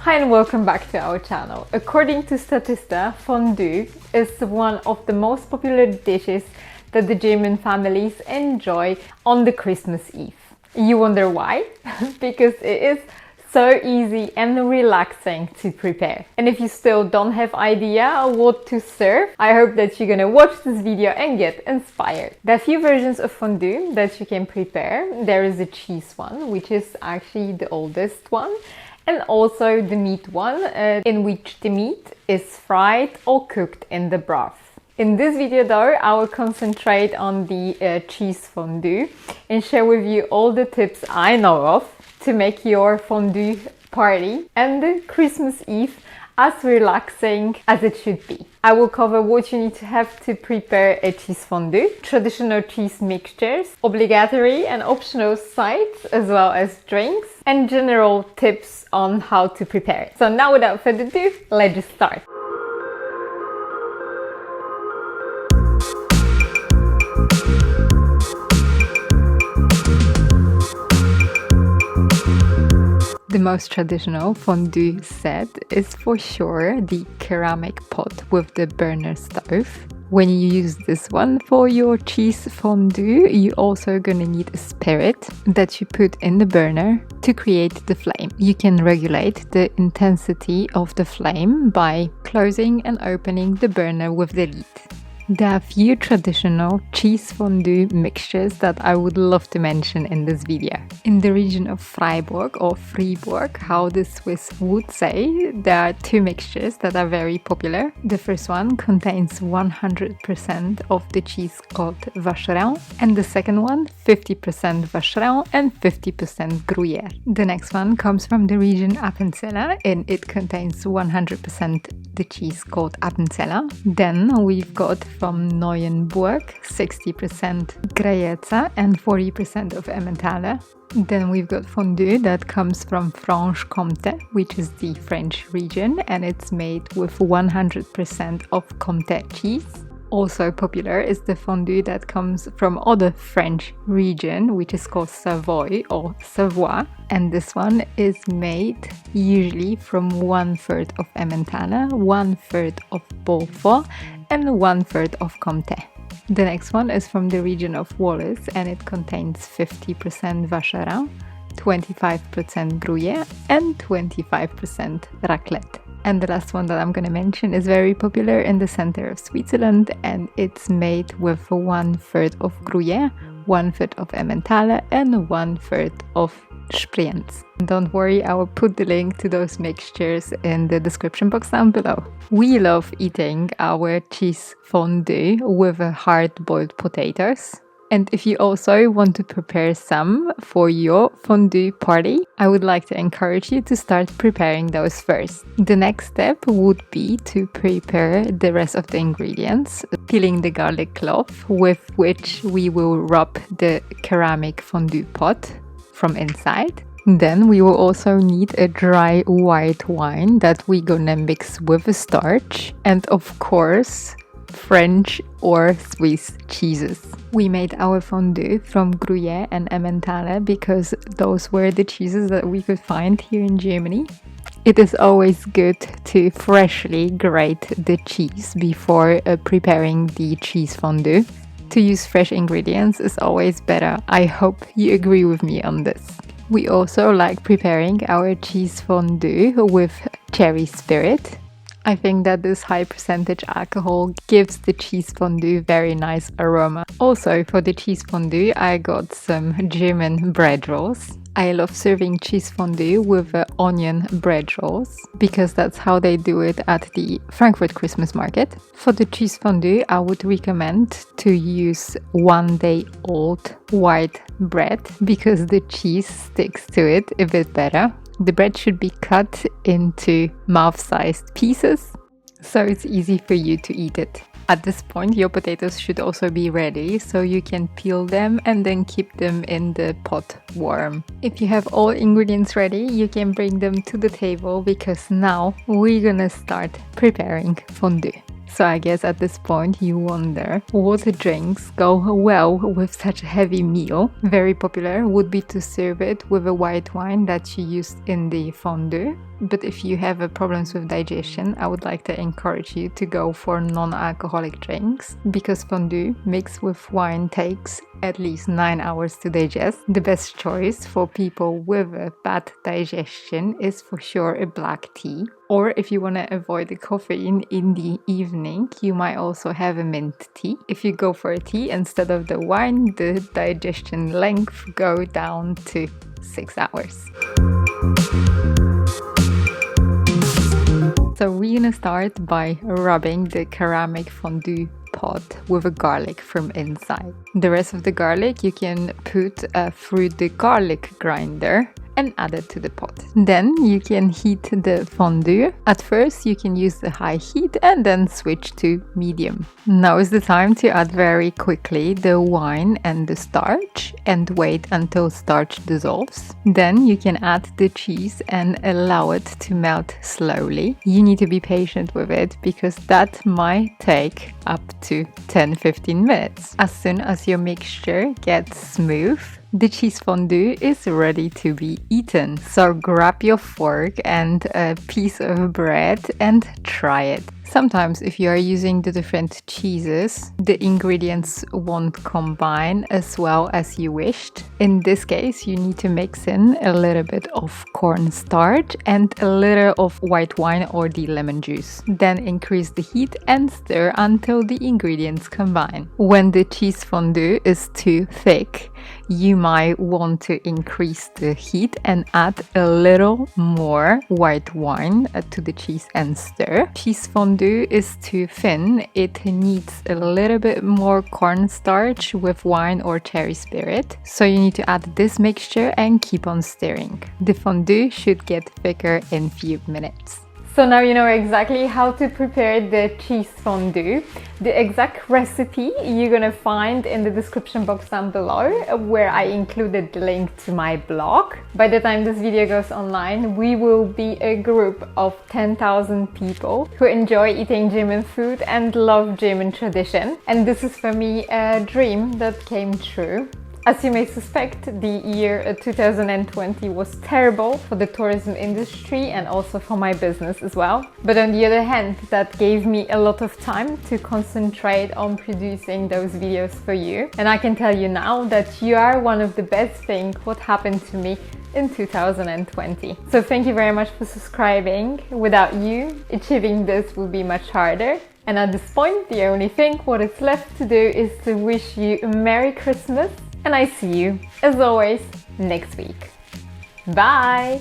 Hi and welcome back to our channel. According to Statista, fondue is one of the most popular dishes that the German families enjoy on the Christmas Eve. You wonder why? Because it is so easy and relaxing to prepare. And if you still don't have idea what to serve, I hope that you're gonna watch this video and get inspired. There are a few versions of fondue that you can prepare. There is a cheese one, which is actually the oldest one, and also the meat one, in which the meat is fried or cooked in the broth. In this video though, I will concentrate on the cheese fondue and share with you all the tips I know of to make your fondue party and the Christmas Eve as relaxing as it should be. I will cover what you need to have to prepare a cheese fondue, traditional cheese mixtures, obligatory and optional sides, as well as drinks, and general tips on how to prepare it. So now without further ado, let's just start. The most traditional fondue set is for sure the ceramic pot with the burner stove. When you use this one for your cheese fondue, you're also gonna need a spirit that you put in the burner to create the flame. You can regulate the intensity of the flame by closing and opening the burner with the lid. There are a few traditional cheese fondue mixtures that I would love to mention in this video. In the region of Freiburg or Fribourg, how the Swiss would say, there are two mixtures that are very popular. The first one contains 100% of the cheese called vacherin, and the second one 50% vacherin and 50% Gruyere. The next one comes from the region Appenzeller and it contains 100% the cheese called Appenzeller. Then we've got from Neuenburg 60% Gruyere and 40% of Emmentaler. Then we've got fondue that comes from Franche-Comté, which is the French region, and it's made with 100% of Comté cheese. Also popular is the fondue that comes from other French region, which is called Savoy or Savoie, and this one is made usually from 1/3 of Emmentaler, 1/3 of Beaufort, and 1/3 of Comté. The next one is from the region of Wallis and it contains 50% vacherin, 25% Gruyere, and 25% raclette. And the last one that I'm going to mention is very popular in the center of Switzerland and it's made with 1/3 of Gruyere, 1/3 of Emmentaler, and 1/3 of Sprienz. Don't worry, I will put the link to those mixtures in the description box down below. We love eating our cheese fondue with hard-boiled potatoes. And if you also want to prepare some for your fondue party, I would like to encourage you to start preparing those first. The next step would be to prepare the rest of the ingredients, peeling the garlic cloth with which we will rub the ceramic fondue pot from inside. Then we will also need a dry white wine that we're gonna mix with a starch, and of course French or Swiss cheeses. We made our fondue from Gruyere and Emmentaler because those were the cheeses that we could find here in Germany. It is always good to freshly grate the cheese before preparing the cheese fondue. To use fresh ingredients is always better. I hope you agree with me on this. We also like preparing our cheese fondue with cherry spirit. I think that this high percentage alcohol gives the cheese fondue very nice aroma. Also for the cheese fondue I got some German bread rolls. I love serving cheese fondue with onion bread rolls because that's how they do it at the Frankfurt Christmas market. For the cheese fondue I would recommend to use 1 day old white bread because the cheese sticks to it a bit better. The bread should be cut into mouth-sized pieces, so it's easy for you to eat it. At this point, your potatoes should also be ready, so you can peel them and then keep them in the pot warm. If you have all ingredients ready, you can bring them to the table because now we're gonna start preparing fondue. So I guess at this point you wonder what drinks go well with such a heavy meal. Very popular would be to serve it with a white wine that you used in the fondue. But if you have problems with digestion, I would like to encourage you to go for non-alcoholic drinks, because fondue mixed with wine takes at least 9 hours to digest. The best choice for people with a bad digestion is for sure a black tea. Or if you want to avoid the caffeine in the evening, you might also have a mint tea. If you go for a tea instead of the wine, the digestion length go down to 6 hours. So we're gonna start by rubbing the ceramic fondue pot with a garlic from inside. The rest of the garlic you can put through the garlic grinder and add it to the pot. Then you can heat the fondue. At first you can use the high heat and then switch to medium. Now is the time to add very quickly the wine and the starch and wait until starch dissolves. Then you can add the cheese and allow it to melt slowly. You need to be patient with it because that might take up to 10-15 minutes. As soon as your mixture gets smooth, the cheese fondue is ready to be eaten. So grab your fork and a piece of bread and try it. Sometimes if you are using the different cheeses, the ingredients won't combine as well as you wished. In this case, you need to mix in a little bit of cornstarch and a little of white wine or the lemon juice. Then increase the heat and stir until the ingredients combine. When the cheese fondue is too thick, you might want to increase the heat and add a little more white wine to the cheese and stir. Cheese fondue is too thin. It needs a little bit more cornstarch with wine or cherry spirit. So you need to add this mixture and keep on stirring. The fondue should get thicker in few minutes. So now you know exactly how to prepare the cheese fondue. The exact recipe you're gonna find in the description box down below, where I included the link to my blog. By the time this video goes online, we will be a group of 10,000 people who enjoy eating German food and love German tradition. And this is for me a dream that came true. As you may suspect, the year 2020 was terrible for the tourism industry and also for my business as well. But on the other hand, that gave me a lot of time to concentrate on producing those videos for you. And I can tell you now that you are one of the best things what happened to me in 2020. So thank you very much for subscribing. Without you, achieving this would be much harder. And at this point, the only thing what is left to do is to wish you a Merry Christmas. And I see you, as always, next week. Bye!